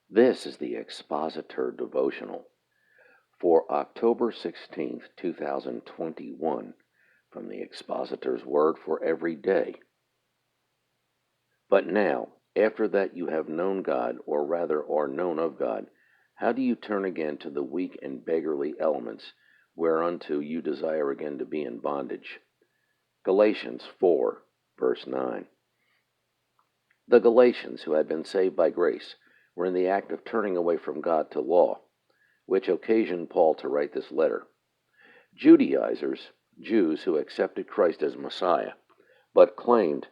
This is the Expositor Devotional for October 16th, 2021, from the Expositor's Word for Every Day. But now, after that you have known God, or rather are known of God, how do you turn again to the weak and beggarly elements, whereunto you desire again to be in bondage? Galatians 4, verse 9. The Galatians, who had been saved by grace, were in the act of turning away from God to law, which occasioned Paul to write this letter. Judaizers, Jews who accepted Christ as Messiah, but claimed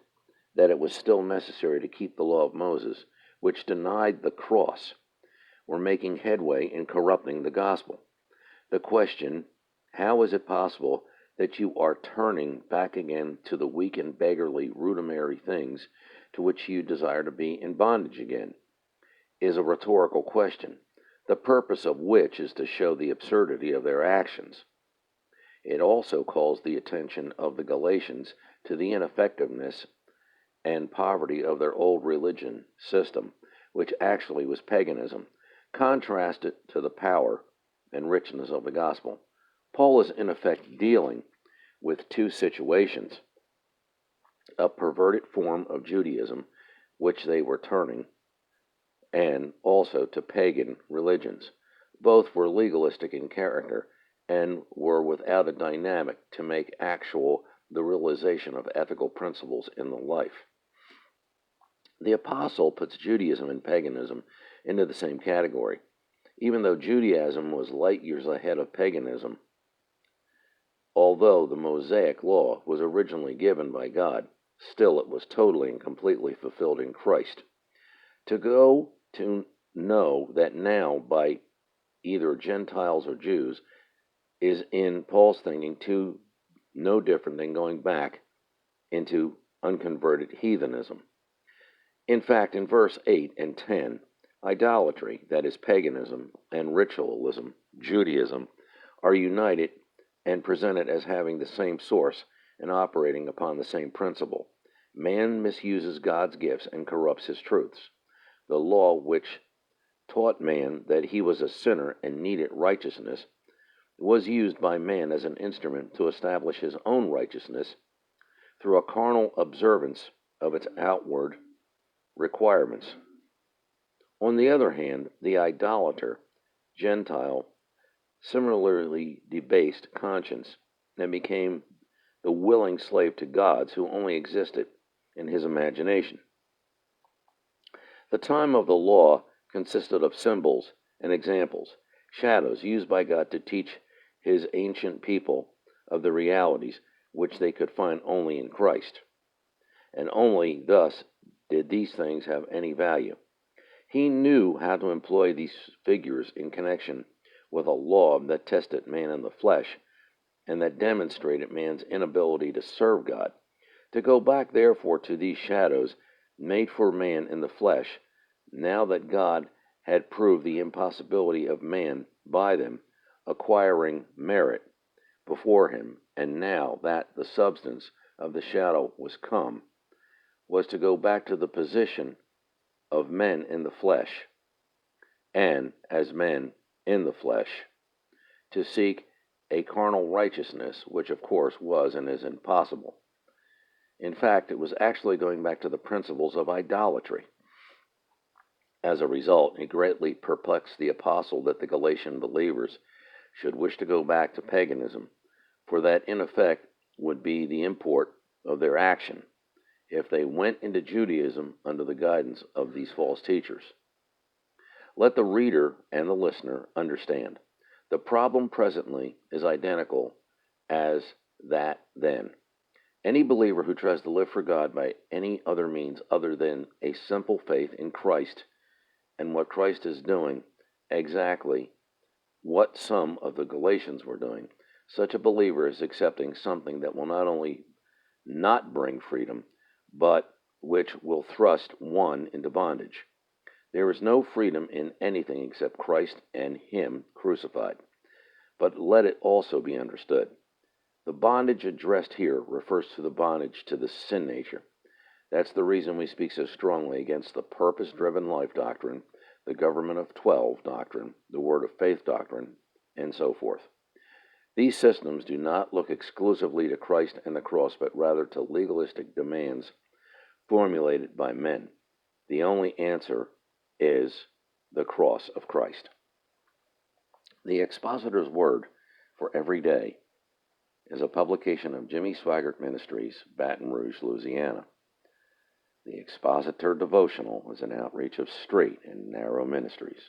that it was still necessary to keep the law of Moses, which denied the cross, were making headway in corrupting the gospel. The question, how is it possible that you are turning back again to the weak and beggarly rudimentary things to which you desire to be in bondage again, is a rhetorical question, the purpose of which is to show the absurdity of their actions. It also calls the attention of the Galatians to the ineffectiveness and poverty of their old religion system, which actually was paganism, contrasted to the power and richness of the gospel. Paul is in effect dealing with two situations: a perverted form of Judaism, which they were turning, and also to pagan religions. Both were legalistic in character and were without a dynamic to make actual the realization of ethical principles in the life. The apostle puts Judaism and paganism into the same category. Even though Judaism was light years ahead of paganism, although the Mosaic law was originally given by God, still it was totally and completely fulfilled in Christ. To go to know that now by either Gentiles or Jews is in Paul's thinking no different than going back into unconverted heathenism. In fact, in verse 8 and 10, idolatry, that is paganism, and ritualism, Judaism, are united and presented as having the same source and operating upon the same principle. Man misuses God's gifts and corrupts his truths. The law which taught man that he was a sinner and needed righteousness was used by man as an instrument to establish his own righteousness through a carnal observance of its outward requirements. On the other hand, the idolater, Gentile, similarly debased conscience and became the willing slave to gods who only existed in his imagination. The time of the law consisted of symbols and examples, shadows used by God to teach his ancient people of the realities which they could find only in Christ. And only thus did these things have any value. He knew how to employ these figures in connection with a law that tested man in the flesh and that demonstrated man's inability to serve God. To go back, therefore, to these shadows made for man in the flesh, now that God had proved the impossibility of man by them acquiring merit before him, and now that the substance of the shadow was come, was to go back to the position of men in the flesh, and as men in the flesh, to seek a carnal righteousness, which of course was and is impossible. In fact, it was actually going back to the principles of idolatry. As a result, it greatly perplexed the apostle that the Galatian believers should wish to go back to paganism, for that in effect would be the import of their action if they went into Judaism under the guidance of these false teachers. Let the reader and the listener understand. The problem presently is identical as that then. Any believer who tries to live for God by any other means other than a simple faith in Christ and what Christ is doing, exactly what some of the Galatians were doing, such a believer is accepting something that will not only not bring freedom, but which will thrust one into bondage. There is no freedom in anything except Christ and Him crucified. But let it also be understood. The bondage addressed here refers to the bondage to the sin nature. That's the reason we speak so strongly against the purpose-driven life doctrine the government of 12 doctrine, the word of faith doctrine, and so forth. These systems do not look exclusively to Christ and the cross, but rather to legalistic demands formulated by men. The only answer is the cross of Christ. The Expositor's Word for Every Day is a publication of Jimmy Swaggart Ministries, Baton Rouge, Louisiana. The Expositor Devotional is an outreach of Straight and Narrow Ministries.